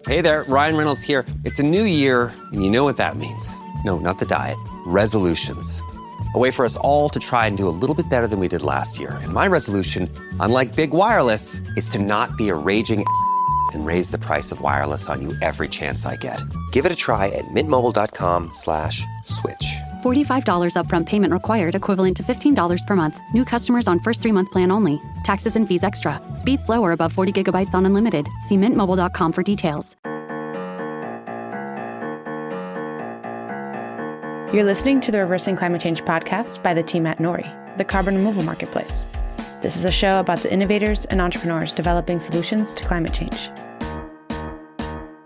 Hey there, Ryan Reynolds here. It's a new year, and you know what that means. No, not the diet. Resolutions. A way for us all to try and do a little bit better than we did last year. And my resolution, unlike big wireless, is to not be a raging and raise the price of wireless on you every chance I get. Give it a try at mintmobile.com/switch. $45 upfront payment required, equivalent to $15 per month. New customers on first 3-month plan only. Taxes and fees extra. Speed slower above 40 gigabytes on unlimited. See mintmobile.com for details. You're listening to the Reversing Climate Change podcast by the team at Nori, the carbon removal marketplace. This is a show about the innovators and entrepreneurs developing solutions to climate change.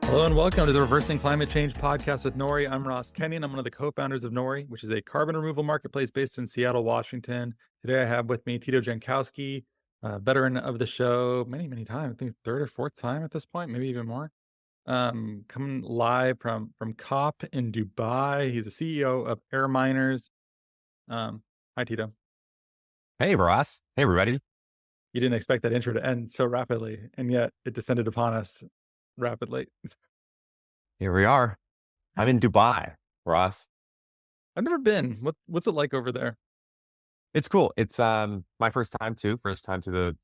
Hello and welcome to the Reversing Climate Change podcast with Nori. I'm Ross Kenyon. I'm one of the co-founders of Nori, which is a carbon removal marketplace based in Seattle, Washington. Today I have with me Tito Jankowski, a veteran of the show many times. I think third or fourth time at this point, maybe even more. Coming live from COP in Dubai. He's the CEO of AirMiners. Hi, Tito. Hey, Ross. Hey, everybody. You didn't expect that intro to end so rapidly, and yet it descended upon us rapidly. Here we are. I'm in Dubai, Ross. I've never been. What's it like over there? It's cool. It's my first time to the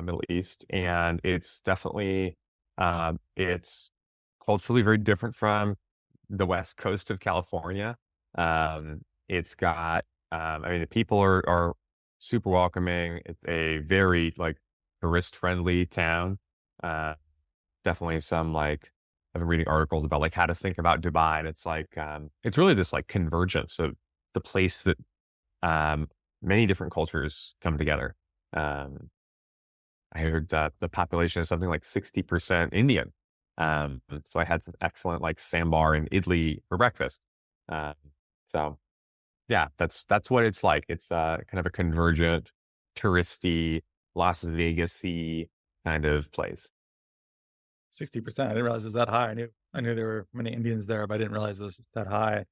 Middle East, and it's definitely it's culturally very different from the west coast of California. It's got the people are super welcoming. It's a very tourist friendly town. Definitely some I've been reading articles about how to think about Dubai, and it's it's really this convergence of the place that many different cultures come together. I heard that the population is something like 60% Indian. So I had some excellent sambar and idli for breakfast. So yeah, that's what it's like. It's kind of a convergent, touristy, Las Vegas-y kind of place. 60%. I didn't realize it was that high. I knew there were many Indians there, but I didn't realize it was that high.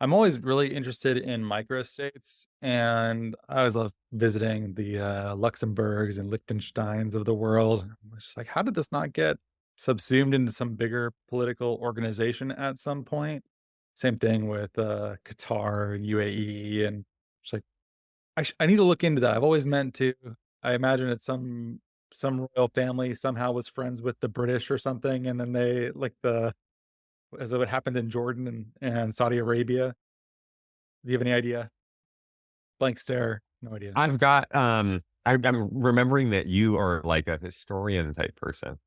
I'm always really interested in microstates, and I always love visiting the Luxembourgs and Liechtensteins of the world. It's just how did this not get subsumed into some bigger political organization at some point? Same thing with Qatar and UAE, and it's I need to look into that. I've always meant to. I imagine it's some royal family somehow was friends with the British or something, and then they as what happened in Jordan and Saudi Arabia. Do you have any idea? Blank stare. No idea. I've got I'm remembering that you are a historian type person.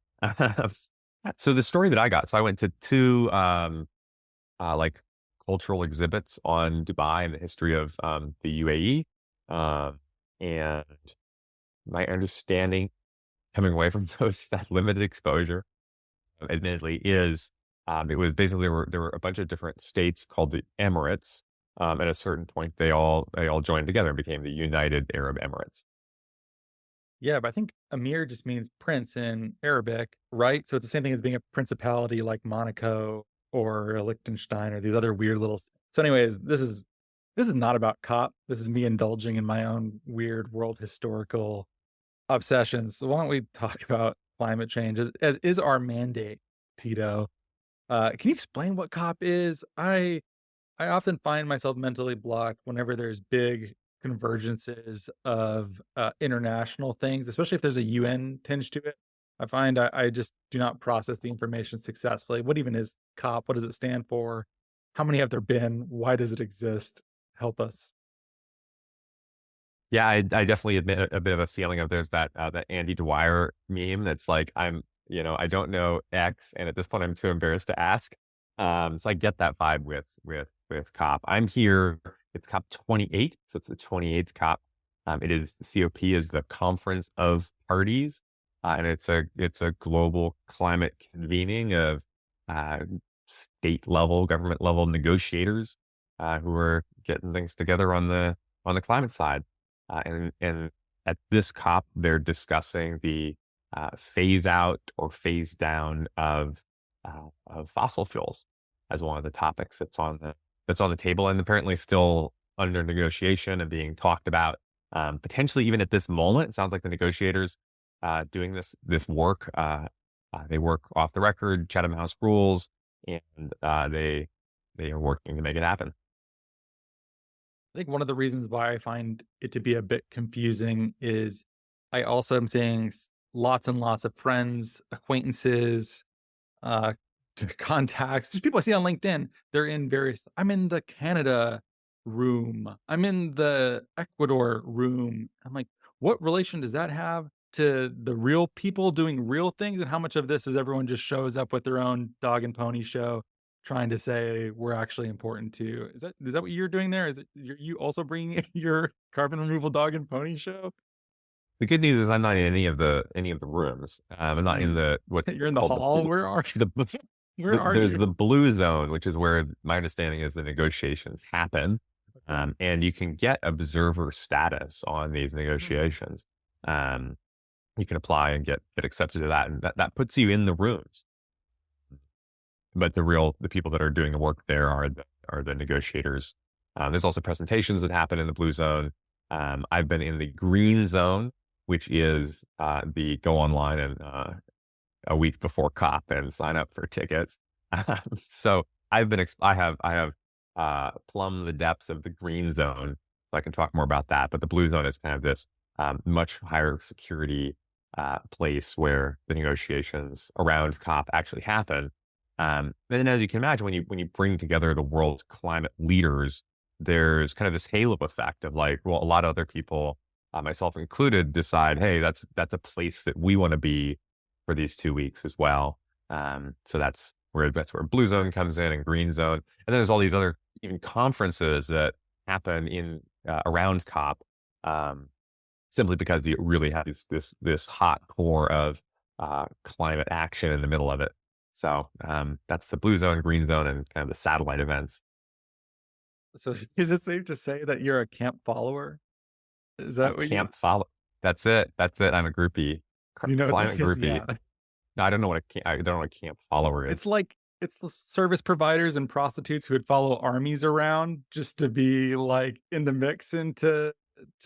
So the story that I got, so I went to two cultural exhibits on Dubai and the history of the UAE. And my understanding coming away from that limited exposure, admittedly, is it was basically there were a bunch of different states called the Emirates. At a certain point, they all joined together and became the United Arab Emirates. Yeah, but I think Emir just means prince in Arabic, right? So it's the same thing as being a principality like Monaco or Liechtenstein or these other weird little. So, anyways, this is not about COP. This is me indulging in my own weird world historical obsessions. So why don't we talk about climate change as is our mandate, Tito? Can you explain what COP is? I often find myself mentally blocked whenever there's big convergences of international things, especially if there's a UN tinge to it. I find I just do not process the information successfully. What even is COP? What does it stand for? How many have there been? Why does it exist? Help us. Yeah, I definitely admit a bit of a feeling of there's that Andy Dwyer meme that's I don't know X, and at this point I'm too embarrassed to ask. So I get that vibe with COP. I'm here. It's COP28, so it's the 28th COP. It is the COP is the Conference of Parties, and it's a global climate convening of state level, government level negotiators who are getting things together on the climate side. And at this COP, they're discussing the phase out or phase down of fossil fuels as one of the topics that's on the table, and apparently still under negotiation and being talked about. Potentially even at this moment, it sounds like the negotiators doing this work They work off the record, Chatham House rules, and they are working to make it happen. I think one of the reasons why I find it to be a bit confusing is I also am seeing lots and lots of friends, acquaintances, uh, contacts, just people I see on LinkedIn. They're in various. I'm in the Canada room. I'm in the Ecuador room. I'm like, what relation does that have to the real people doing real things? And how much of this is everyone just shows up with their own dog and pony show, trying to say we're actually important too? Is that what you're doing there? Is it you also bringing your carbon removal dog and pony show? The good news is I'm not in any of the rooms. I'm not in the what's You're in the called hall. Where are you? Where are there's you? the blue zone, which is where my understanding is the negotiations happen. And you can get observer status on these negotiations. You can apply and get accepted to that, and that puts you in the rooms. But the people that are doing the work there are the negotiators. There's also presentations that happen in the blue zone. I've been in the green zone, which is the go online and a week before COP and sign up for tickets. So I have plumbed the depths of the green zone, so I can talk more about that. But the blue zone is kind of this much higher security place where the negotiations around COP actually happen. And then, as you can imagine, when you bring together the world's climate leaders, there's kind of this halo effect of like, well, a lot of other people, myself included, decide, hey, that's a place that we want to be for these 2 weeks as well. So that's where blue zone comes in and green zone. And then there's all these other even conferences that happen in around COP, simply because you really have this hot core of climate action in the middle of it. So that's the blue zone, green zone, and kind of the satellite events. So is it safe to say that you're a camp follower? Is that what Camp follow? That's it. I'm a groupie. you know? Climate What that is? groupie. Yeah. No, I don't know what a camp follower is. It's the service providers and prostitutes who would follow armies around just to be like in the mix and to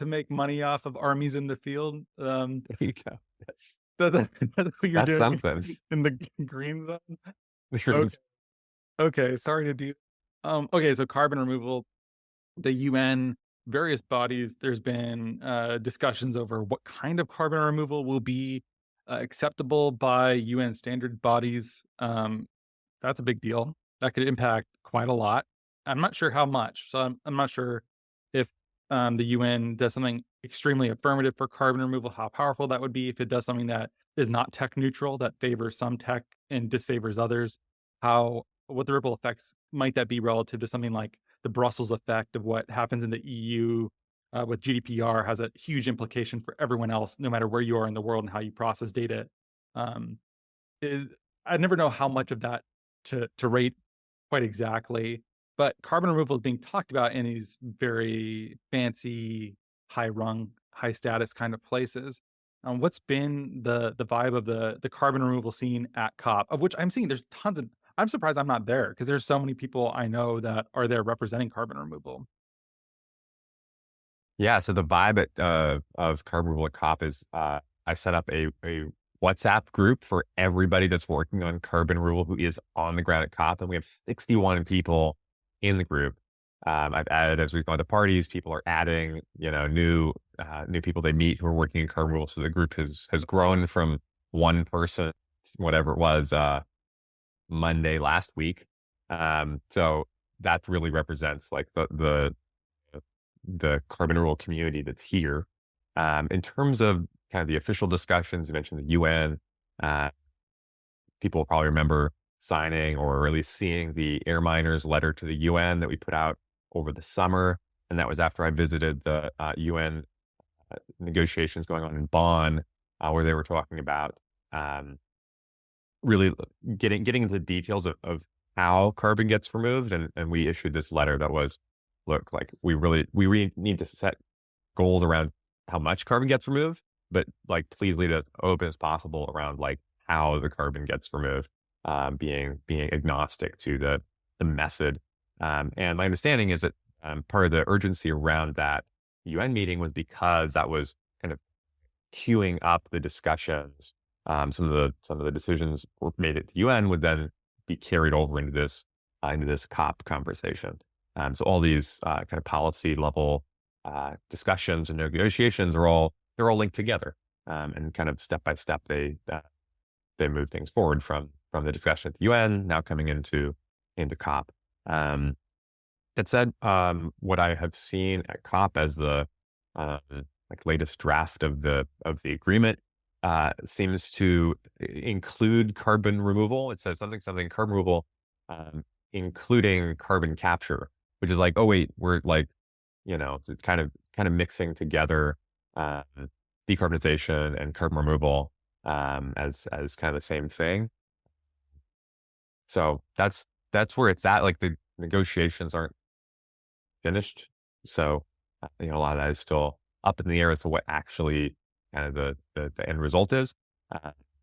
make money off of armies in the field. There you go. That's what you're That's doing something. in the green zone. Okay. Okay, sorry to do. Okay, so carbon removal, the UN, various bodies. There's been discussions over what kind of carbon removal will be acceptable by UN standard bodies. That's a big deal. That could impact quite a lot. I'm not sure how much. So I'm not sure if the UN does something extremely affirmative for carbon removal, how powerful that would be. If it does something that is not tech neutral, that favors some tech and disfavors others, what the ripple effects might that be relative to something like the Brussels effect of what happens in the EU with GDPR has a huge implication for everyone else, no matter where you are in the world and how you process data. I never know how much of that to rate quite exactly, but carbon removal is being talked about in these very fancy, high-rung, high-status kind of places. What's been the vibe of the carbon removal scene at COP, of which I'm seeing there's tons of. I'm surprised I'm not there because there's so many people I know that are there representing carbon removal. Yeah. So the vibe of carbon removal at COP is I set up a WhatsApp group for everybody that's working on carbon removal who is on the ground at COP, and we have 61 people in the group. I've added, as we've gone to parties, people are adding, new people they meet who are working in carbon removal. So the group has grown from one person, whatever it was, Monday last week. So that really represents like the carbon removal community that's here. In terms of kind of the official discussions, you mentioned the UN. People will probably remember signing or at least seeing the AirMiners letter to the UN that we put out over the summer. And that was after I visited the UN negotiations going on in Bonn, where they were talking about really getting into the details of how carbon gets removed. And we issued this letter that was, look, like we really need to set goals around how much carbon gets removed, but like please leave it as open as possible around like how the carbon gets removed, being agnostic to the method. And my understanding is that part of the urgency around that UN meeting was because that was kind of queuing up the discussions some of the decisions were made at the UN would then be carried over into this COP conversation. So all these kind of policy level discussions and negotiations they're all linked together, and kind of step by step they move things forward from the discussion at the UN now coming into COP. That said, what I have seen at COP as the like latest draft of the agreement seems to include carbon removal. It says something carbon removal, including carbon capture, which is like, oh wait, we're like, it's kind of mixing together decarbonization and carbon removal as kind of the same thing. So that's where it's at. Like the negotiations aren't finished, so a lot of that is still up in the air as to what actually kind of the end result is.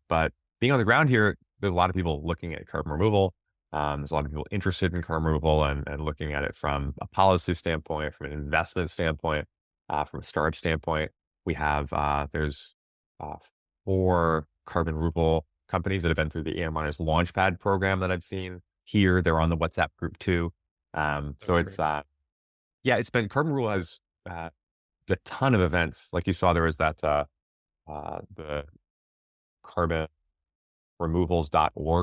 But being on the ground here, there's a lot of people looking at carbon removal. There's a lot of people interested in carbon removal and looking at it from a policy standpoint, from an investment standpoint, from a startup standpoint. We have there's 4 carbon removal companies that have been through the AirMiners Launchpad program that I've seen here. They're on the WhatsApp group too. So it's it's been carbon removal has a ton of events. Like you saw, there was that the carbonremovals.org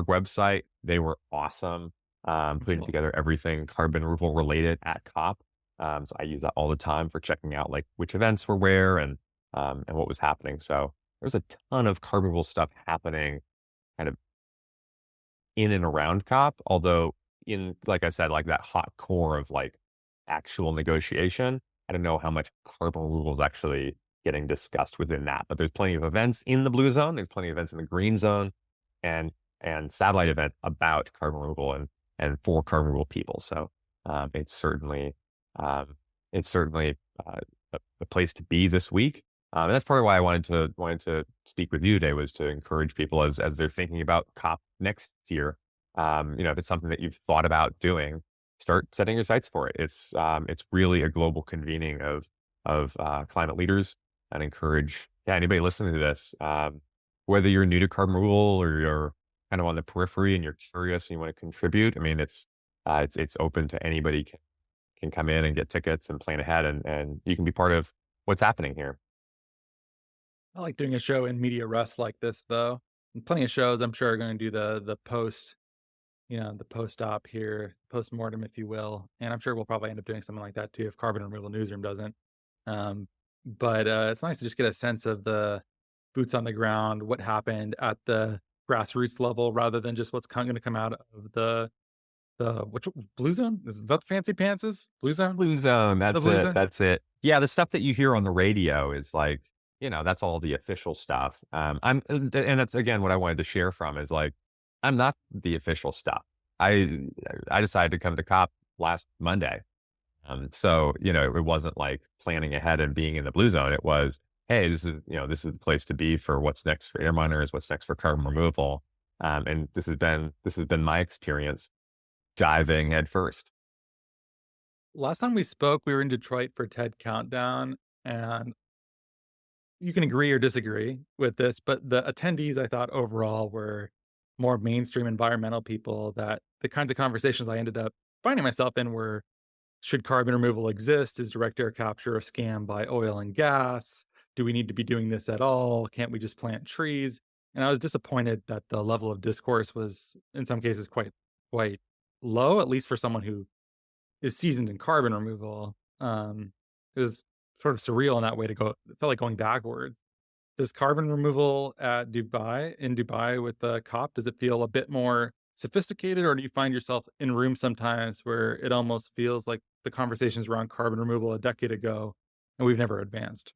website. They were awesome, putting together everything carbon removal related at COP. So I use that all the time for checking out like which events were where and what was happening. So there's a ton of carbon removal stuff happening kind of in and around COP. Although in, like I said, like that hot core of like actual negotiation, I don't know how much carbon removal is actually getting discussed within that, but there's plenty of events in the blue zone. There's plenty of events in the green zone and satellite events about carbon removal and for carbon removal people. So it's certainly a place to be this week. And that's part of why I wanted to speak with you today, was to encourage people as they're thinking about COP next year. If it's something that you've thought about doing, start setting your sights for it. It's really a global convening of climate leaders, and encourage anybody listening to this, whether you're new to carbon removal or you're kind of on the periphery and you're curious and you want to contribute. I mean, it's open to anybody can come in and get tickets and plan ahead, and you can be part of what's happening here. I like doing a show in media rest like this, though. And plenty of shows, I'm sure, are going to do the post, the post-op here, post-mortem, if you will. And I'm sure we'll probably end up doing something like that too if Carbon Removal Newsroom doesn't. But it's nice to just get a sense of the boots on the ground, what happened at the grassroots level, rather than just what's going to come out of the which blue zone? Is that the fancy pantses? Blue zone? Blue zone. That's blue it. zone? That's it. Yeah, the stuff that you hear on the radio is like, that's all the official stuff. And that's again what I wanted to share from is like, I'm not the official stuff. I decided to come to COP last Monday. So, it wasn't like planning ahead and being in the blue zone. It was, hey, this is the place to be for what's next for AirMiners, what's next for carbon removal. And this has been my experience diving head first. Last time we spoke, we were in Detroit for TED Countdown, and you can agree or disagree with this, but the attendees I thought overall were more mainstream environmental people. That the kinds of conversations I ended up finding myself in were, should carbon removal exist? Is direct air capture a scam by oil and gas? Do we need to be doing this at all? Can't we just plant trees? And I was disappointed that the level of discourse was, in some cases, quite low, at least for someone who is seasoned in carbon removal. It was sort of surreal in that way to go. It felt like going backwards. Does carbon removal in Dubai with the COP, does it feel a bit more sophisticated, or do you find yourself in rooms sometimes where it almost feels like the conversations around carbon removal a decade ago and we've never advanced?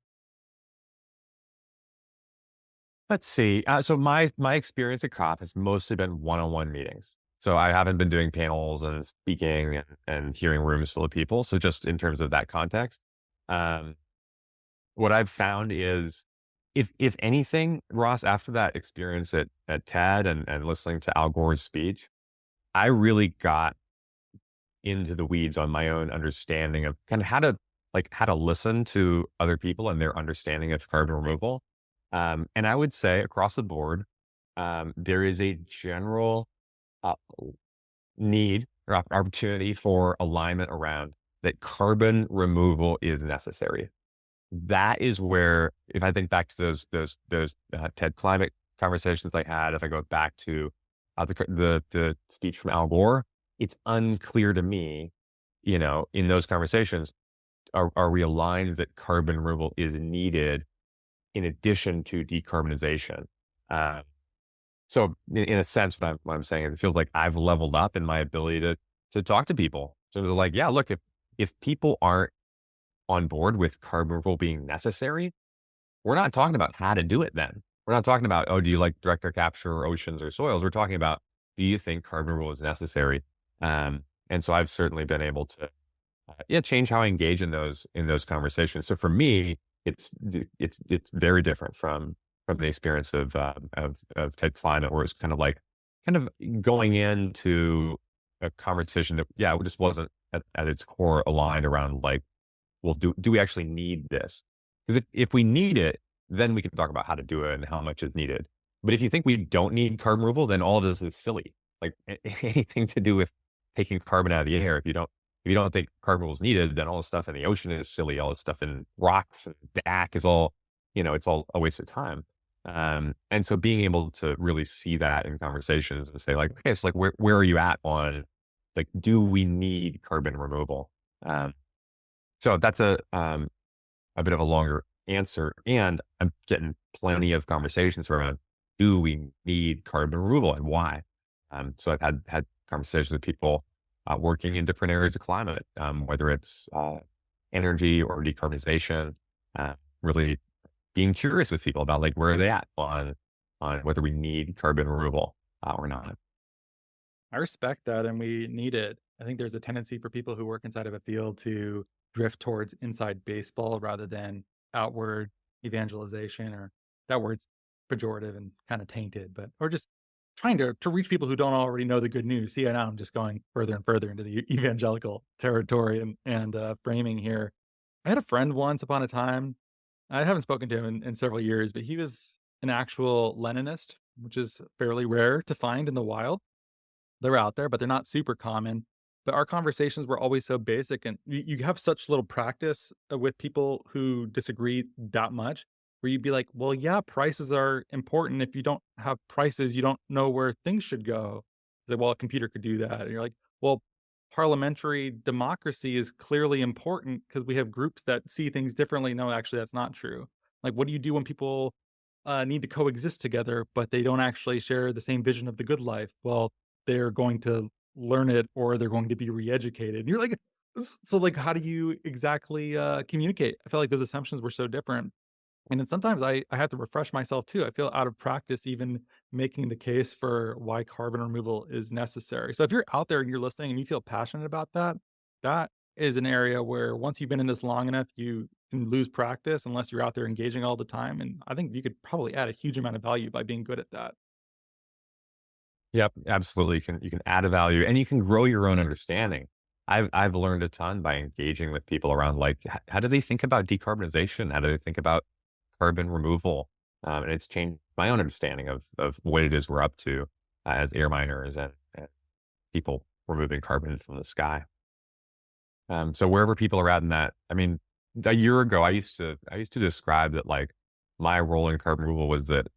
Let's see. So my experience at COP has mostly been one-on-one meetings. So I haven't been doing panels and speaking and hearing rooms full of people. So just in terms of that context, what I've found is, if anything, Ross, after that experience at TED and listening to Al Gore's speech, I really got into the weeds on my own understanding of kind of how to listen to other people and their understanding of carbon removal. And I would say across the board, there is a general uh, need or opportunity for alignment around that carbon removal is necessary. That is where, if I think back to those TED climate conversations I had, if I go back to the speech from Al Gore, it's unclear to me, in those conversations, are we aligned that carbon removal is needed in addition to decarbonization? So in a sense, what I'm saying is it feels like I've leveled up in my ability to talk to people. So they're like, yeah, look, if people aren't on board with carbon removal being necessary, we're not talking about how to do it then. We're not talking about, oh, do you like direct air capture or oceans or soils? We're talking about, do you think carbon removal is necessary? And so I've certainly been able to change how I engage in those conversations. So for me, it's very different from the experience of TED Climate, where it's kind of going into a conversation that, it just wasn't at its core aligned around like, well, do we actually need this? Because if we need it, then we can talk about how to do it and how much is needed. But if you think we don't need carbon removal, then all of this is silly. Like anything to do with taking carbon out of the air, if you don't think carbon removal is needed, then all the stuff in the ocean is silly. All the stuff in rocks and back is all, it's all a waste of time. And so being able to really see that in conversations and say like, okay, so like where are you at on like, do we need carbon removal? So that's a bit of a longer answer, and I'm getting plenty of conversations around, do we need carbon removal and why? So I've had conversations with people working in different areas of climate, whether it's energy or decarbonization, really being curious with people about like, where are they at on whether we need carbon removal or not. I respect that, and we need it. I think there's a tendency for people who work inside of a field to drift towards inside baseball rather than outward evangelization, or that word's pejorative and kind of tainted, or just trying to reach people who don't already know the good news. See, now I'm just going further and further into the evangelical territory and framing here. I had a friend once upon a time. I haven't spoken to him in several years, but he was an actual Leninist, which is fairly rare to find in the wild. They're out there, but they're not super common. But our conversations were always so basic, and you have such little practice with people who disagree that much, where you'd be like, well, yeah, prices are important. If you don't have prices, you don't know where things should go. Like, well, a computer could do that. And you're like, well, parliamentary democracy is clearly important because we have groups that see things differently. No, actually, that's not true. Like, what do you do when people need to coexist together, but they don't actually share the same vision of the good life? Well, they're going to learn it, or they're going to be re-educated. And you're like, so like, how do you exactly communicate? I feel like those assumptions were so different. And then sometimes I have to refresh myself too. I feel out of practice even making the case for why carbon removal is necessary. So if you're out there and you're listening and you feel passionate about that, that is an area where once you've been in this long enough, you can lose practice unless you're out there engaging all the time. And I think you could probably add a huge amount of value by being good at that. Yep, absolutely. You can add a value, and you can grow your own understanding. I've learned a ton by engaging with people around like, how do they think about decarbonization? How do they think about carbon removal? And it's changed my own understanding of what it is we're up to as AirMiners and people removing carbon from the sky. So wherever people are at in that, I mean, a year ago, I used to describe that like my role in carbon removal was that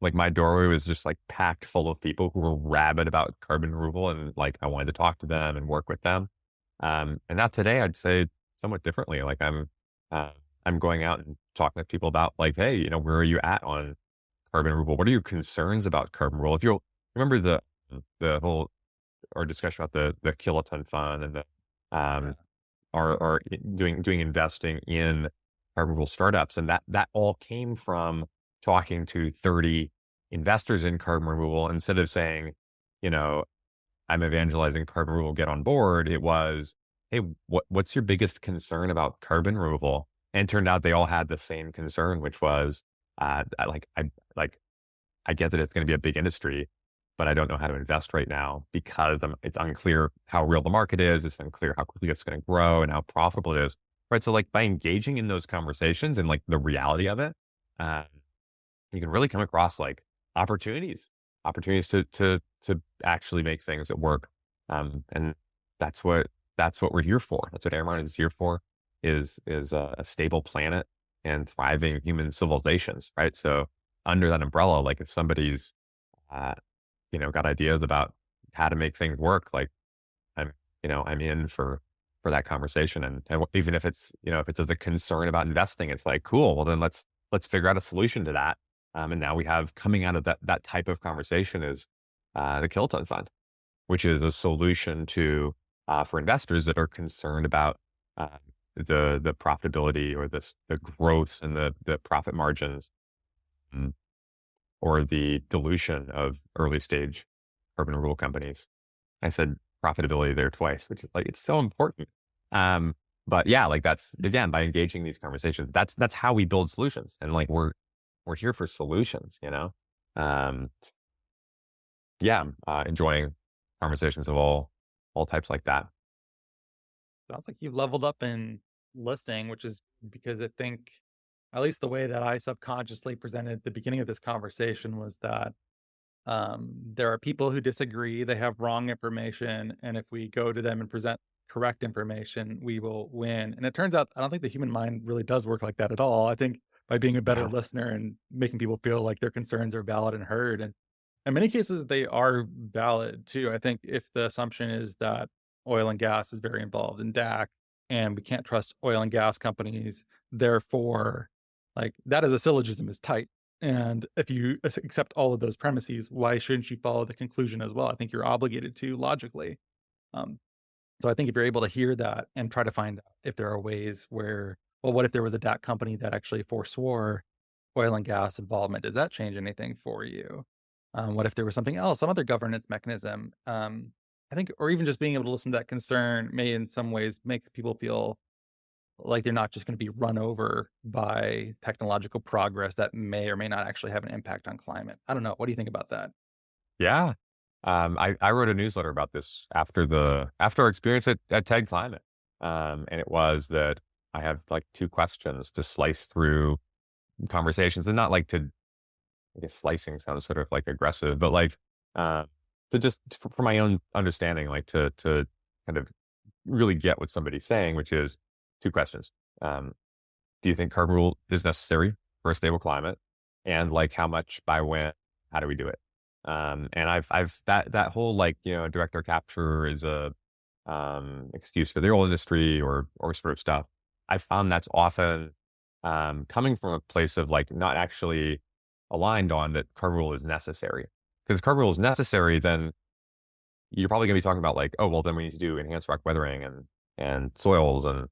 like my doorway was just like packed full of people who were rabid about carbon removal, and like I wanted to talk to them and work with them. And now today, I'd say somewhat differently. Like I'm going out and talking to people about like, hey, where are you at on carbon removal? What are your concerns about carbon removal? If you'll remember the whole our discussion about the kiloton fund and the are doing investing in carbon removal startups, and that all came from talking to 30 investors in carbon removal. Instead of saying, I'm evangelizing carbon removal, get on board, it was, hey, what's your biggest concern about carbon removal? And it turned out they all had the same concern, which was, I get that it's going to be a big industry, but I don't know how to invest right now because it's unclear how real the market is. It's unclear how quickly it's going to grow and how profitable it is. Right. So like by engaging in those conversations and like the reality of it, you can really come across like opportunities to actually make things that work. And that's what we're here for. That's what AirMiners is here for, is a stable planet and thriving human civilizations, right? So under that umbrella, like if somebody's got ideas about how to make things work, like I'm in for that conversation. And even if it's if it's a concern about investing, it's like, cool, well then let's figure out a solution to that. And now we have, coming out of that type of conversation, is the Kiloton Fund, which is a solution to for investors that are concerned about the profitability, or the growth and the profit margins, or the dilution of early stage carbon removal companies. I said profitability there twice, which is like, it's so important. But yeah, like that's, again, by engaging these conversations, that's how we build solutions. And like, we're here for solutions, enjoying conversations of all types like that. Sounds like you've leveled up in listening, which is because I think, at least the way that I subconsciously presented at the beginning of this conversation, was that there are people who disagree, they have wrong information, and if we go to them and present correct information, we will win. And it turns out, I don't think the human mind really does work like that at all. I think by being a better listener and making people feel like their concerns are valid and heard, and in many cases they are valid too. I think if the assumption is that oil and gas is very involved in DAC, and we can't trust oil and gas companies, therefore, like, that as a syllogism is tight. And if you accept all of those premises, why shouldn't you follow the conclusion as well? I think you're obligated to, logically. So I think if you're able to hear that and try to find out if there are ways where, well, what if there was a DAC company that actually forswore oil and gas involvement? Does that change anything for you? What if there was something else, some other governance mechanism? I think, or even just being able to listen to that concern may in some ways make people feel like they're not just going to be run over by technological progress that may or may not actually have an impact on climate. I don't know. What do you think about that? Yeah. I wrote a newsletter about this after our experience at TED Climate. And it was that I have like 2 questions to slice through conversations, and not like to, I guess slicing sounds sort of like aggressive, but like, to just for my own understanding, like to kind of really get what somebody's saying, which is 2 questions. Do you think carbon rule is necessary for a stable climate? And like, how much, by when, how do we do it? And I've that whole, like, direct air capture is a excuse for the oil industry or sort of stuff. I found that's often coming from a place of like not actually aligned on that carbon rule is necessary. Because if carbon rule is necessary, then you're probably going to be talking about like, oh, well, then we need to do enhanced rock weathering and soils and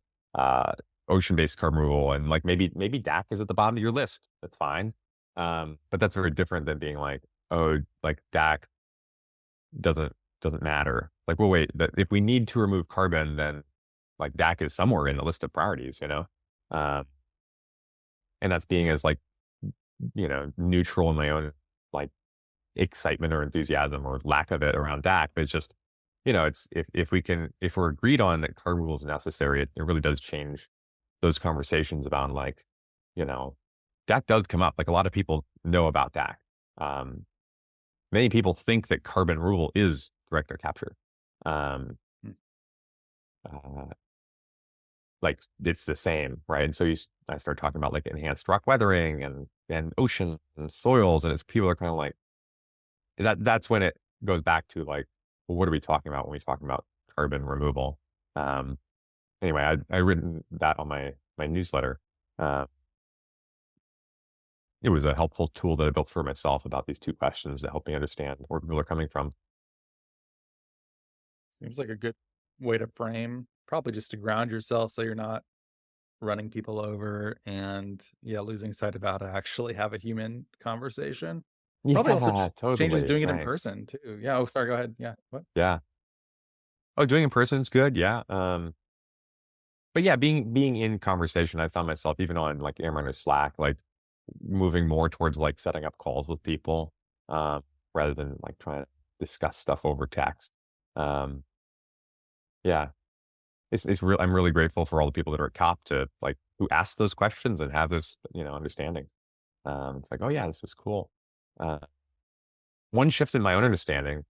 ocean-based carbon rule, and like maybe DAC is at the bottom of your list. That's fine, but that's very different than being like, oh, like DAC doesn't matter. Like, well, wait, if we need to remove carbon, then like DAC is somewhere in the list of priorities, and that's being as like, neutral in my own like excitement or enthusiasm or lack of it around DAC. But it's just, it's if we're agreed on that carbon rule is necessary, it really does change those conversations about like, DAC does come up. Like, a lot of people know about DAC. Many people think that carbon rule is direct air capture. Like, it's the same, right? And so I start talking about like enhanced rock weathering and ocean and soils, and it's people are kind of like, that's when it goes back to like, well, what are we talking about when we talk about carbon removal? Anyway, I written that on my newsletter. It was a helpful tool that I built for myself about these 2 questions that help me understand where people are coming from. Seems like a good way to frame, probably just to ground yourself so you're not running people over and losing sight of how to actually have a human conversation. Probably also Totally. changes doing it in Right. person too. Yeah. Oh, sorry. Go ahead. Yeah. What? Yeah. Oh, doing in person is good. Yeah. But yeah, being in conversation, I found myself even on like AirMiners Slack, like moving more towards like setting up calls with people, rather than like trying to discuss stuff over text. Yeah, it's real. I'm really grateful for all the people that are at COP to like, who ask those questions and have this, understanding. It's like, oh yeah, this is cool. one shift in my own understanding.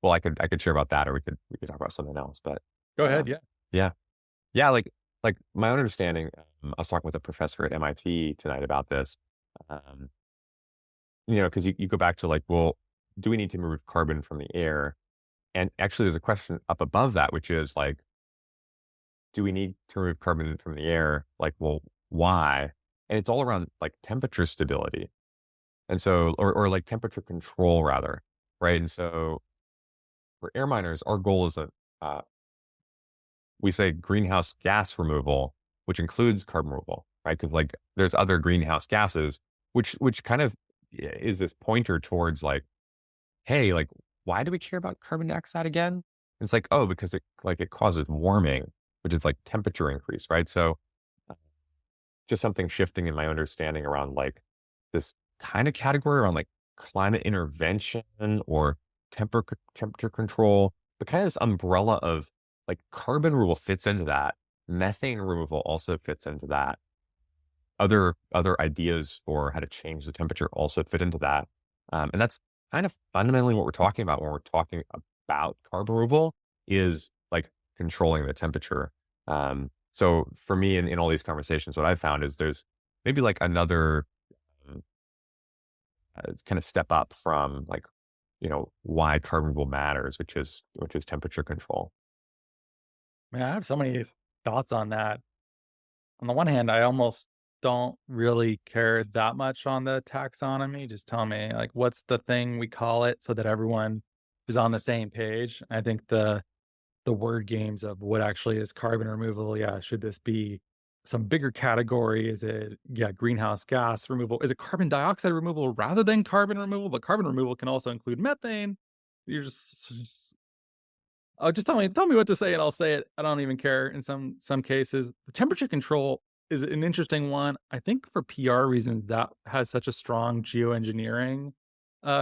Well, I could share about that, or we could talk about something else. But Go ahead. um, Yeah. yeah, yeah, like my own understanding. I was talking with a professor at MIT tonight about this. Um, because you go back to like, well, do we need to remove carbon from the air? And actually, there's a question up above that, which is like, do we need to remove carbon from the air? Like, well, why? And it's all around like temperature stability. And so, or like temperature control rather, right? And so for air miners, our goal is uh, we say greenhouse gas removal, which includes carbon removal, right? Because like there's other greenhouse gases, which kind of is this pointer towards like, hey, like why do we care about carbon dioxide again? And it's like, oh, because it causes warming, which is like temperature increase, right? So uh, just something shifting in my understanding around like this kind of category around like climate intervention or temperature control, but kind of this umbrella of like carbon removal fits into that. Methane removal also fits into that. Other ideas for how to change the temperature also fit into that. And that's kind of fundamentally what we're talking about when we're talking about carbon removal is like controlling the temperature. So for me in all these conversations, what I've found is there's maybe like another um, kind of step up from like, why carbon removal matters, which is temperature control. Man, I have so many thoughts on that. On the one hand, I almost don't really care that much on the taxonomy. Just tell me, like, what's the thing we call it so that everyone is on the same page. I think the word games of what actually is carbon removal. Yeah, should this be some bigger category? Is it, yeah, greenhouse gas removal? Is it carbon dioxide removal rather than carbon removal? But carbon removal can also include methane. You're just oh, just tell me what to say and I'll say it. I don't even care in some cases. Temperature control is an interesting one. I think for PR reasons that has such a strong geoengineering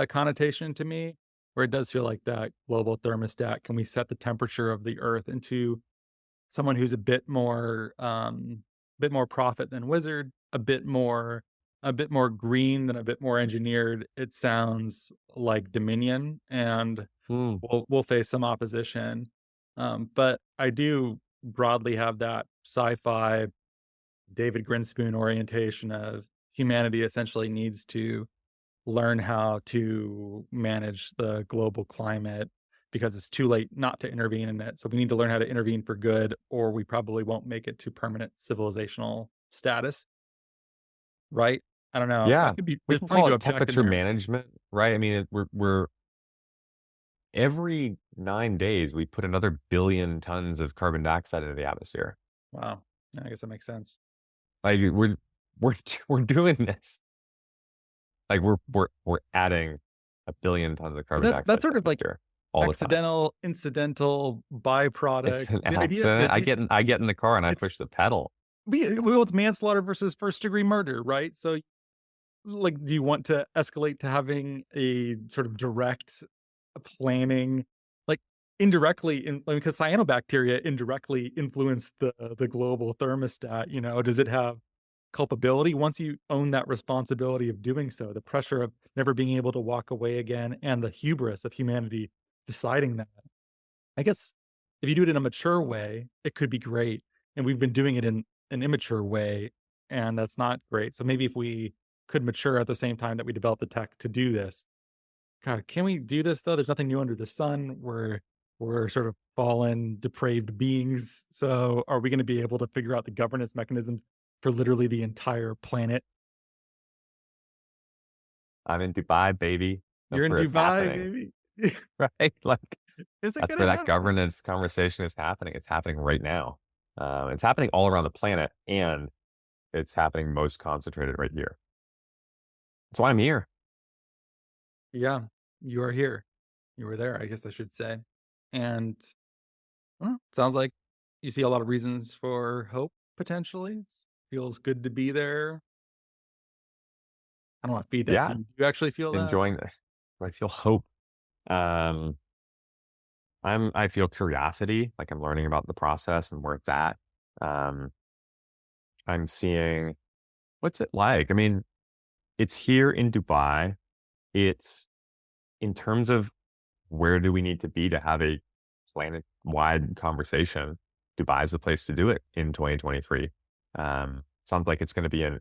connotation to me, where it does feel like that global thermostat. Can we set the temperature of the earth into someone who's bit more prophet than wizard, a bit more green than a bit more engineered? It sounds like Dominion, and Hmm. we'll face some opposition. But I do broadly have that sci-fi David Grinspoon orientation of humanity essentially needs to learn how to manage the global climate because it's too late not to intervene in it. So we need to learn how to intervene for good, or we probably won't make it to permanent civilizational status, right? I don't know. Yeah, we There's can plenty call to it object in temperature there. management, right? I mean, we're every 9 days we put another billion tons of carbon dioxide into the atmosphere. Wow. Yeah, I guess that makes sense. Like we're we're doing this. Like we're adding a billion tons of But carbon that's dioxide to sort the of like atmosphere all the time. incidental It's byproduct. an The idea accident. that I get in the car and I it's push the pedal. well, it's manslaughter versus first degree murder, right? So, like, do you want to escalate to having a sort of direct planning, like indirectly in because cyanobacteria indirectly influence the global thermostat, does it have culpability? Once you own that responsibility of doing so, the pressure of never being able to walk away again and the hubris of humanity deciding that. I guess if you do it in a mature way, it could be great. And we've been doing it in an immature way, and that's not great. So maybe if we could mature at the same time that we develop the tech to do this. God, can we do this though? There's nothing new under the sun. We're sort of fallen, depraved beings. So are we going to be able to figure out the governance mechanisms for literally the entire planet? I'm in Dubai, baby. You're That's in where it's Dubai, happening, baby. right? Like Is it that's gonna where that happen? governance conversation is happening. It's happening right now. It's happening all around the planet, and it's happening most concentrated right here. That's why I'm here. Yeah, you are here. You were there, I guess I should say. And well, sounds like you see a lot of reasons for hope potentially. It feels good to be there. I don't want to feed that to Yeah, you. Do you actually feel that? enjoying this. I feel hope. Um, I feel curiosity, like I'm learning about the process and where it's at. Um, I'm seeing what's it like. I mean, it's here in Dubai. It's in terms of where do we need to be to have a planet-wide conversation, Dubai is the place to do it in 2023. Sounds like it's going to be in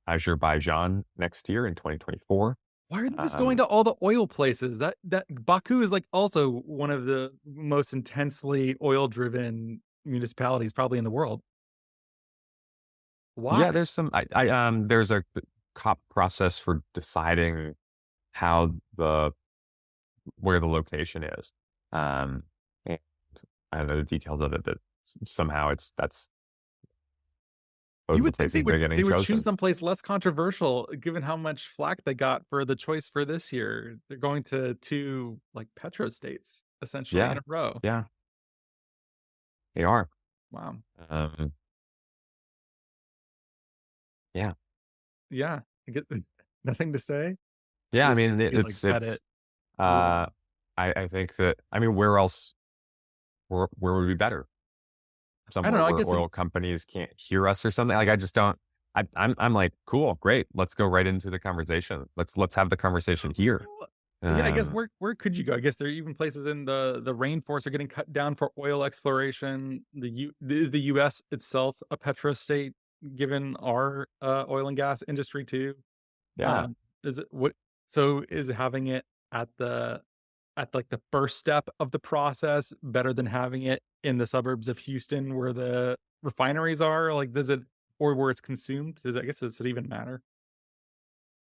Azerbaijan next year in 2024. Why are they just going to all the oil places? That Baku is like also one of the most intensely oil-driven municipalities probably in the world. Why? Yeah, there's some. There's a COP process for deciding how where the location is. And I don't know the details of it, but somehow that's You would think they're getting they would chosen. choose someplace less controversial, given how much flack they got for the choice for this year. They're going to 2 like petrostates essentially in Yeah, a row. yeah, they are. Wow. Um, yeah, Yeah. I get nothing to say. yeah. I Just mean, feel like it's Reddit. I think that, I mean, where else? Where would be better? I don't Somewhere know. I where guess oil companies can't hear us or something. Like, I just don't. I'm like, cool, great. Let's go right into the conversation. Let's have the conversation here. Yeah, I guess Um, where could you go? I guess there are even places in the rainforest are getting cut down for oil exploration. The U.S. itself a petrostate, given our oil and gas industry too. yeah, Is it what? So is having it at like the first step of the process better than having it in the suburbs of Houston where the refineries are? Like, does it, or where it's consumed? I guess does it even matter?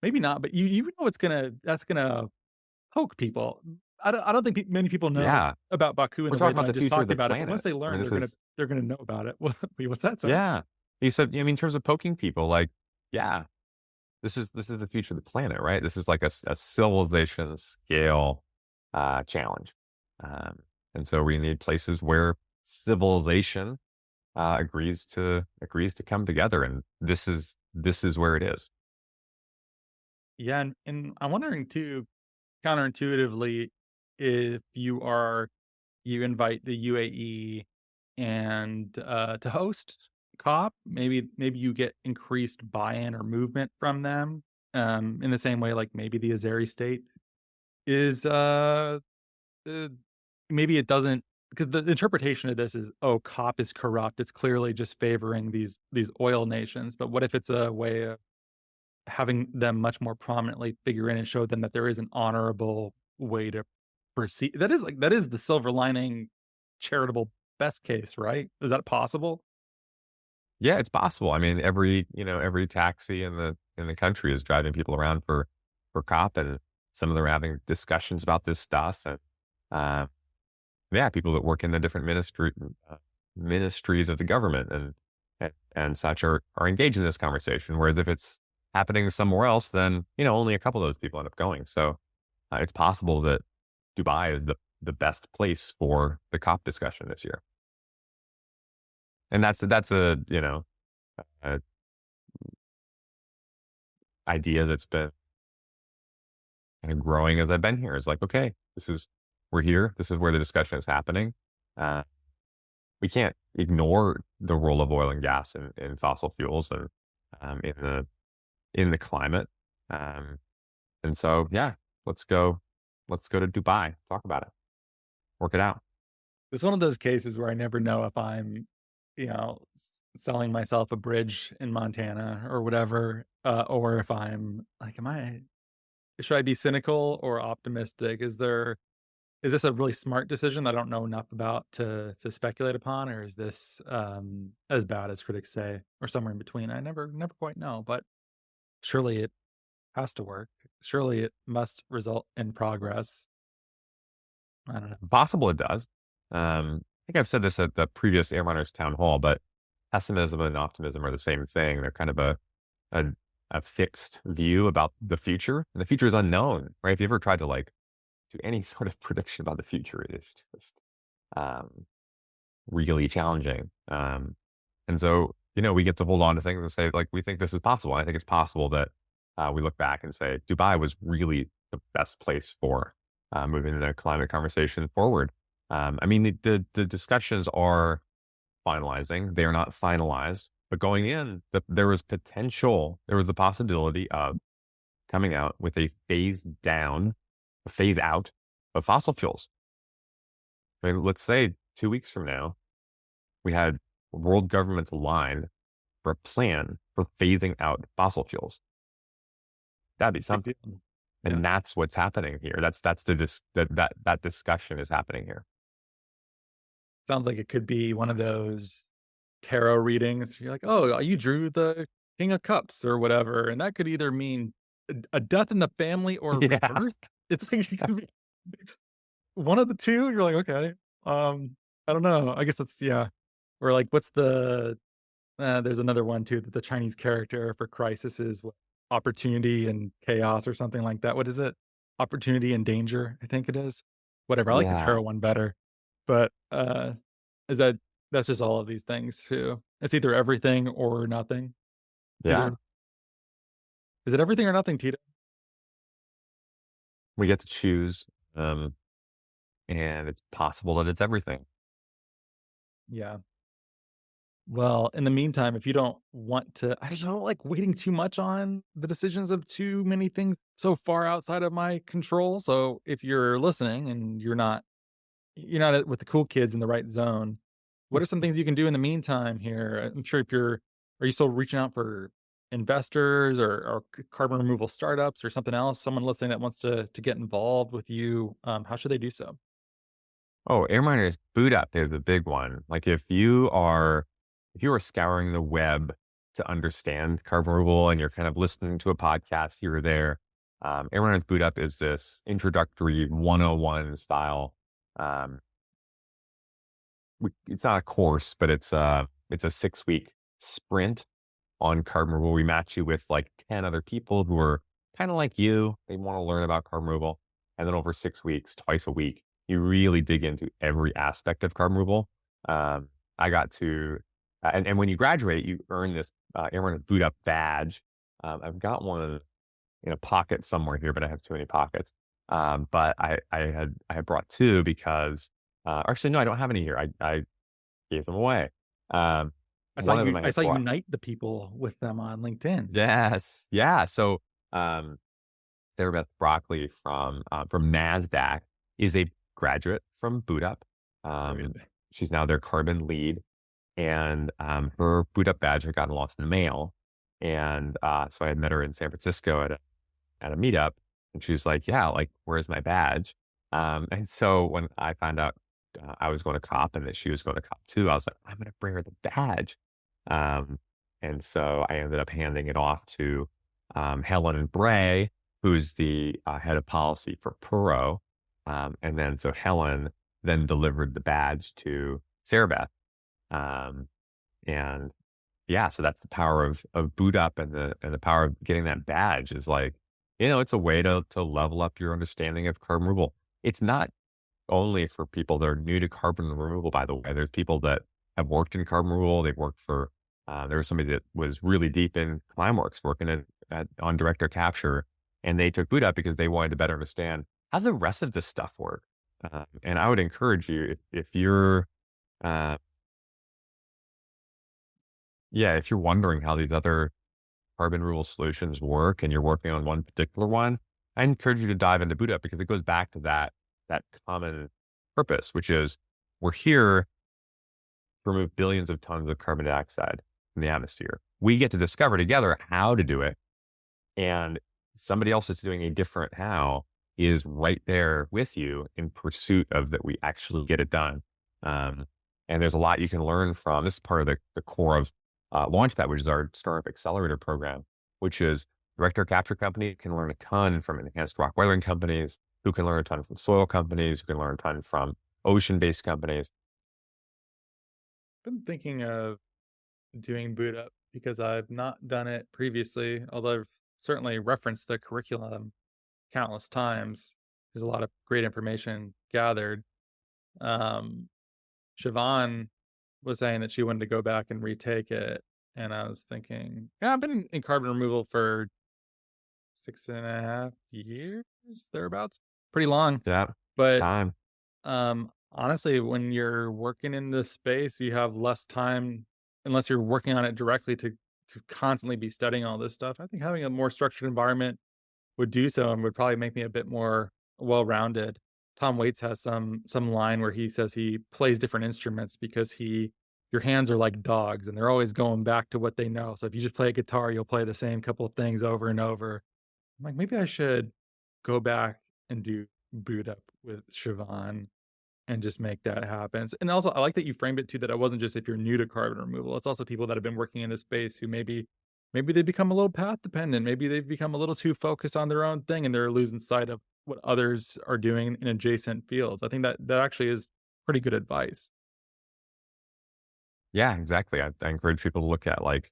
Maybe not. But you know that's gonna poke people. I don't think many people know yeah. about Baku in We're the way talking that about I the just future of talked the about it. But once planet. they I mean, learn, this is they're gonna know about it. What's that? Sorry. yeah. You said, I mean, in terms of poking people, like, yeah, this is the future of the planet, right? This is like a civilization scale challenge, um, and so we need places where civilization agrees to come together, and this is where it is. Yeah, and I'm wondering too, counterintuitively, if you invite the UAE and to host COP, maybe you get increased buy-in or movement from them. In the same way, like maybe the Azeri state is uh, maybe it doesn't, because the interpretation of this is, oh, COP is corrupt. It's clearly just favoring these oil nations. But what if it's a way of having them much more prominently figure in and show them that there is an honorable way to proceed? That is the silver lining, charitable best case, right? Is that possible? Yeah, it's possible. I mean, every taxi in the country is driving people around for COP, and some of them are having discussions about this stuff, and uh, yeah, people that work in the different ministries of the government and such are engaged in this conversation. Whereas if it's happening somewhere else, then only a couple of those people end up going. So it's possible that Dubai is the best place for the COP discussion this year, and that's a idea that's been kind of growing as I've been here. It's like, okay, we're here. This is where the discussion is happening. Uh, we can't ignore the role of oil and gas in fossil fuels and in the climate. Um, and so, yeah, let's go to Dubai, talk about it, work it out. It's one of those cases where I never know if I'm, selling myself a bridge in Montana or whatever, or if I'm like, should I be cynical or optimistic? Is this a really smart decision that I don't know enough about to speculate upon, or is this as bad as critics say, or somewhere in between? I never quite know, but surely it has to work. Surely it must result in progress. I don't know. Possible it does. I think I've said this at the previous AirMiners town hall, but pessimism and optimism are the same thing. They're kind of a, a fixed view about the future, and the future is unknown, right? If you ever tried to like do any sort of prediction about the future, it is just really challenging. And so, we get to hold on to things and say, like, we think this is possible. I think it's possible that we look back and say Dubai was really the best place for moving the climate conversation forward. I mean, the discussions are finalizing. They are not finalized, but going in, there was the possibility of coming out with a phased down a phase out of fossil fuels. I mean, let's say 2 weeks from now, we had world governments aligned for a plan for phasing out fossil fuels. That'd be something. And that's what's happening here. That's that discussion is happening here. Sounds like it could be one of those tarot readings. You're like, oh, you drew the King of Cups or whatever, and that could either mean a death in the family or Yeah. rebirth. It's like it could be one of the two. You're like, okay, I don't know. I guess that's Or like, what's the? There's another one too. That the Chinese character for crisis is what, opportunity and chaos or something like that. What is it? Opportunity and danger. I think it is. Whatever. I like the Yeah. tarot one better. But is that's just all of these things too. It's either everything or nothing. Yeah. Tito. Is it everything or nothing, Tito? We get to choose. And it's possible that it's everything. Yeah. Well, in the meantime, if you don't want to, I don't like waiting too much on the decisions of too many things so far outside of my control. So if you're listening and you're not with the cool kids in the right zone, what are some things you can do in the meantime here? I'm sure are you still reaching out for investors or carbon removal startups or something else? Someone listening that wants to get involved with you, how should they do so? Oh, AirMiners boot up is the big one. Like if you are scouring the web to understand carbon removal and you're kind of listening to a podcast here or there, AirMiners boot up is this introductory 101 style. It's not a course, but it's a 6-week sprint on carbon removal. We match you with like 10 other people who are kind of like you. They want to learn about carbon removal. And then over 6 weeks, twice a week, you really dig into every aspect of carbon removal. I got to, and when you graduate, you earn this AirMiners boot up badge. I've got one in a pocket somewhere here, but I have too many pockets. But I had brought two because, actually, no, I don't have any here. I gave them away. I One of them I saw you brought. unite the people with them on LinkedIn. Yes. Yeah. So, Sarah Beth Broccoli from NASDAQ is a graduate from Boot Up. She's now their carbon lead, and her Boot Up badge had gotten lost in the mail. And so I had met her in San Francisco at a meetup, and she was like, "Yeah, like, where's my badge?" And so when I found out I was going to COP and that she was going to COP too, I was like, "I'm going to bring her the badge." And so I ended up handing it off to Helen and Bray, who's the head of policy for Puro. And then so Helen then delivered the badge to Sarah Beth. And yeah, so that's the power of Boot Up, and the power of getting that badge is like, it's a way to level up your understanding of carbon removal. It's not only for people that are new to carbon removal, by the way. There's people that have worked in carbon removal. They've worked for, there was somebody that was really deep in Climeworks working on direct air capture, and they took Boot Up because they wanted to better understand how's the rest of this stuff work. And I would encourage you, if you're wondering how these other carbon removal solutions work and you're working on one particular one, I encourage you to dive into Boot Up because it goes back to that common purpose, which is we're here to remove billions of tons of carbon dioxide from the atmosphere. We get to discover together how to do it, and somebody else that's doing a different how is right there with you in pursuit of that we actually get it done. And there's a lot you can learn from. This is part of the core of Launchpad, which is our startup accelerator program, which is direct air capture company can learn a ton from enhanced rock weathering companies, who can learn a ton from soil companies, who can learn a ton from ocean-based companies. I've been thinking of doing Boot Up because I've not done it previously, although I've certainly referenced the curriculum countless times. There's a lot of great information gathered. Siobhan was saying that she wanted to go back and retake it. And I was thinking, I've been in carbon removal for 6.5 years, thereabouts. Pretty long. Yeah, But it's time. honestly, when you're working in this space, you have less time, unless you're working on it directly, to constantly be studying all this stuff. I think having a more structured environment would do so and would probably make me a bit more well-rounded. Tom Waits has some line where he says he plays different instruments because your hands are like dogs and they're always going back to what they know. So if you just play a guitar, you'll play the same couple of things over and over. I'm like, maybe I should go back and do boot up with Siobhan and just make that happen. And also, I like that you framed it too, that it wasn't just if you're new to carbon removal. It's also people that have been working in this space who maybe they become a little path dependent. Maybe they've become a little too focused on their own thing and they're losing sight of what others are doing in adjacent fields. I think that actually is pretty good advice. Yeah, exactly. I encourage people to look at like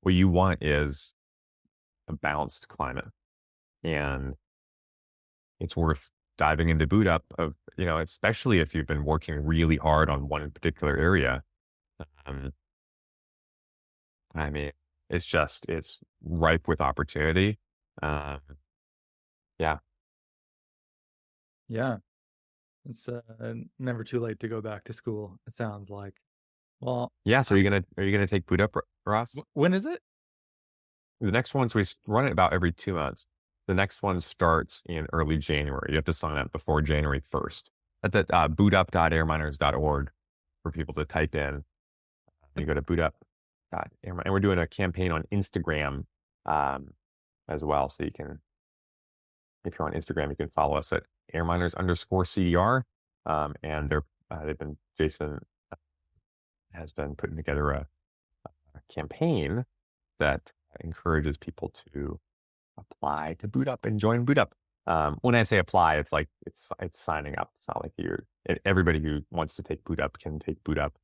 what you want is a balanced climate, and it's worth diving into boot up of, especially if you've been working really hard on one particular area. Um, I mean, it's ripe with opportunity. Um, yeah. Yeah. It's never too late to go back to school, it sounds like. Well, Yeah. So are you gonna take boot up, Ross? when is it? The next ones we run it about every 2 months. The next one starts in early January. You have to sign up before January 1st. That's at bootup.airminers.org for people to type in. You go to bootup.airminers. And we're doing a campaign on Instagram as well. So you can, if you're on Instagram, you can follow us at airminers_CDR. And Jason has been putting together a campaign that encourages people to apply to boot up and join boot up. When I say apply, it's like it's signing up. It's not like everybody who wants to take boot up can take boot up.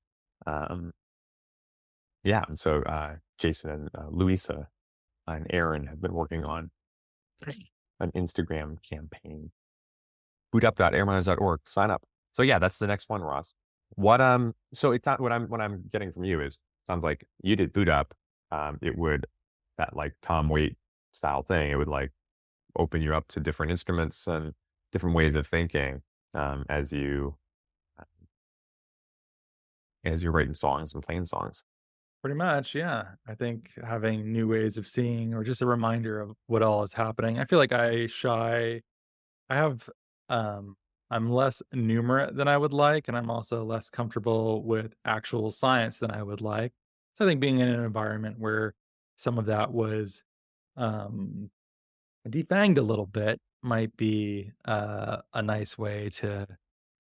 Yeah, and so Jason and Louisa and Aaron have been working on an Instagram campaign. Bootup.airminers.org. Sign up. So yeah, that's the next one, Ross. So it's not what I'm getting from you is sounds like you did boot up. It would, that like Tom Waite style thing, it would like open you up to different instruments and different ways of thinking as you're writing songs and playing songs. Pretty much, yeah. I think having new ways of seeing or just a reminder of what all is happening. I feel like I'm less numerate than I would like, and I'm also less comfortable with actual science than I would like. So I think being in an environment where some of that was defanged a little bit might be a nice way to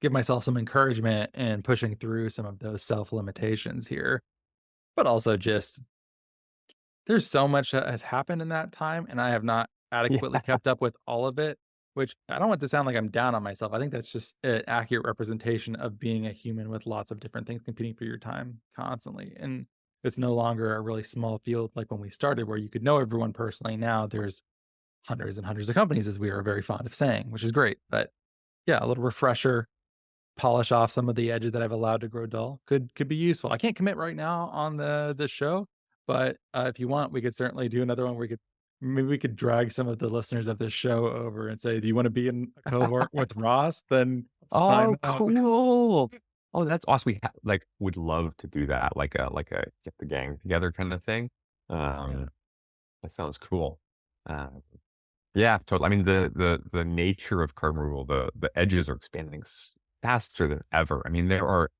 give myself some encouragement in pushing through some of those self-limitations here. But also just there's so much that has happened in that time, and I have not adequately kept up with all of it, which I don't want to sound like I'm down on myself. I think that's just an accurate representation of being a human with lots of different things competing for your time constantly. And it's no longer a really small field like when we started where you could know everyone personally. Now there's hundreds and hundreds of companies, as we are very fond of saying, which is great. But yeah, a little refresher, polish off some of the edges that I've allowed to grow dull could be useful. I can't commit right now on the show, but if you want, we could certainly do another one where maybe we could drag some of the listeners of this show over and say, do you want to be in a cohort with Ross? Then sign up. Cool. Oh, that's awesome. We would love to do that, like a get the gang together kind of thing. That sounds cool. Yeah, totally. I mean, the nature of carbon removal, the edges are expanding faster than ever. I mean, there are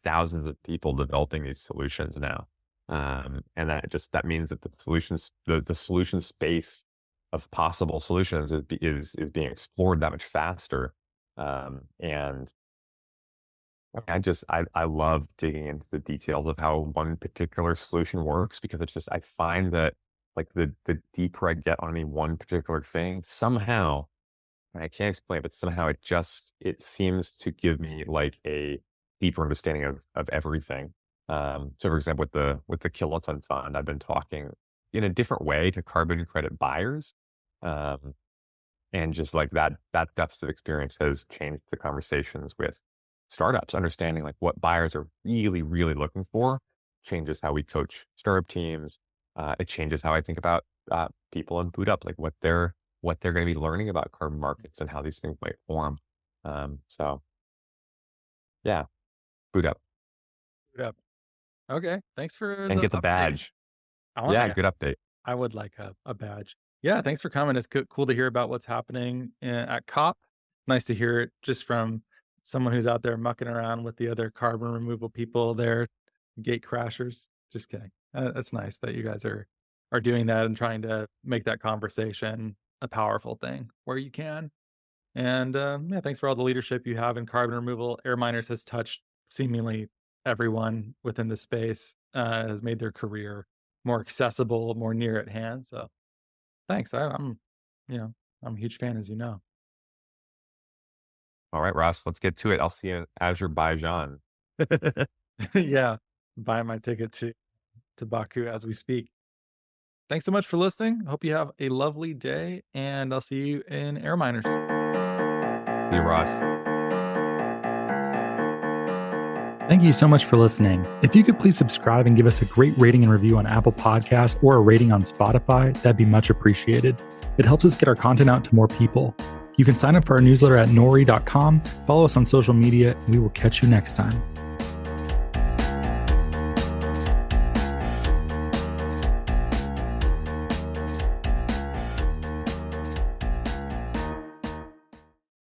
thousands of people developing these solutions now, and that means that the solution space of possible solutions is being explored that much faster. And I love digging into the details of how one particular solution works, because I find that like the deeper I get on any one particular thing, somehow, I can't explain, but somehow it seems to give me like a deeper understanding of everything. So for example, with the kiloton fund, I've been talking in a different way to carbon credit buyers. And just like that depth of experience has changed the conversations with startups, understanding like what buyers are really, really looking for, changes how we coach startup teams. It changes how I think about people in boot up, like what they're going to be learning about carbon markets and how these things might form. So yeah, boot up. Boot up. Okay. Thanks for And get the update. badge. I want Yeah, good update. I would like a badge. Yeah, thanks for coming. It's cool to hear about what's happening at COP. Nice to hear it just from someone who's out there mucking around with the other carbon removal people there, gate crashers. Just kidding. That's nice that you guys are doing that and trying to make that conversation a powerful thing where you can. And yeah, thanks for all the leadership you have in carbon removal. AirMiners has touched seemingly everyone within the space, has made their career more accessible, more near at hand. So thanks. I'm a huge fan, as you know. All right, Ross, let's get to it. I'll see you in Azerbaijan. Yeah, buying my ticket to Baku as we speak. Thanks so much for listening. Hope you have a lovely day, and I'll see you in AirMiners. See you, Ross. Thank you so much for listening. If you could please subscribe and give us a great rating and review on Apple Podcasts or a rating on Spotify, that'd be much appreciated. It helps us get our content out to more people. You can sign up for our newsletter at nori.com, follow us on social media, and we will catch you next time.